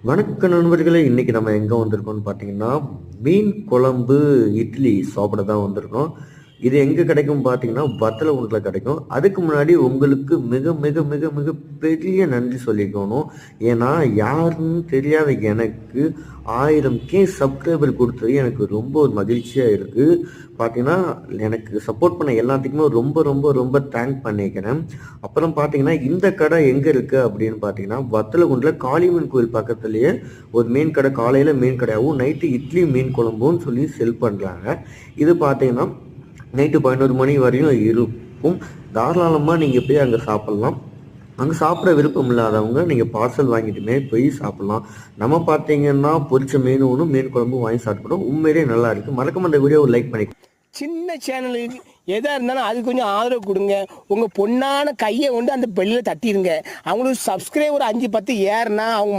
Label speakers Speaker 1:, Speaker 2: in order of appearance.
Speaker 1: வணக்க நண்பர்களே! இன்னைக்கு நம்ம எங்க வந்திருக்கோம்னு பார்த்தீங்கன்னா, மீன் குழம்பு, இட்லி சாப்பிட தான் வந்திருக்கோம். இது எங்க கிடைக்கும் பார்த்தீங்கன்னா, வத்தலகுண்டுல கிடைக்கும். அதுக்கு முன்னாடி உங்களுக்கு மிக மிக மிக மிக பெரிய நன்றி சொல்லிக்கணும். ஏன்னா, யாருன்னு தெரியாத எனக்கு 1000 சப்ஸ்கிரைபர் குடுத்தது எனக்கு ரொம்ப ஒரு மகிழ்ச்சியா இருக்கு. பார்த்தீங்கன்னா, எனக்கு சப்போர்ட் பண்ண எல்லாத்துக்குமே ரொம்ப ரொம்ப ரொம்ப தேங்க் பண்ணிக்கிறேன். அப்புறம் பார்த்தீங்கன்னா, இந்த கடை எங்க இருக்கு அப்படின்னு பார்த்தீங்கன்னா, வத்தலகுண்டுல காளியம்மன் கோயில் பக்கத்திலேயே ஒரு மீன் கடை. காலையில மீன் கடையாவும், நைட்டு இட்லி, மீன் குழம்பும் சொல்லி செல் பண்றாங்க. இது பார்த்தீங்கன்னா, நைட்டு 11 மணி வரையும் இருக்கும். தாராளமா நீங்க போய் அங்க சாப்பிடலாம். அங்க சாப்பிட விருப்பம் இல்லாதவங்க நீங்க பார்சல் வாங்கிட்டுமே போய் சாப்பிடலாம். நம்ம பார்த்தீங்கன்னா, பொரிச்ச மீன் ஒண்ணும், மீன் குழம்பும் வாங்கி சாப்பிட்டோம். உண்மையிலேயே நல்லா இருக்கு. மறக்காம இந்த வீடியோவை லைக் பண்ணி
Speaker 2: சின்ன சேனலுக்கு எதாக இருந்தாலும் அது கொஞ்சம் ஆதரவு கொடுங்க. உங்கள் பொண்ணான கையை கொண்டு அந்த பெல்லில் தட்டிடுங்க. அவங்களுக்கு சப்ஸ்கிரைபர் 5 10 ஏறுனா அவங்க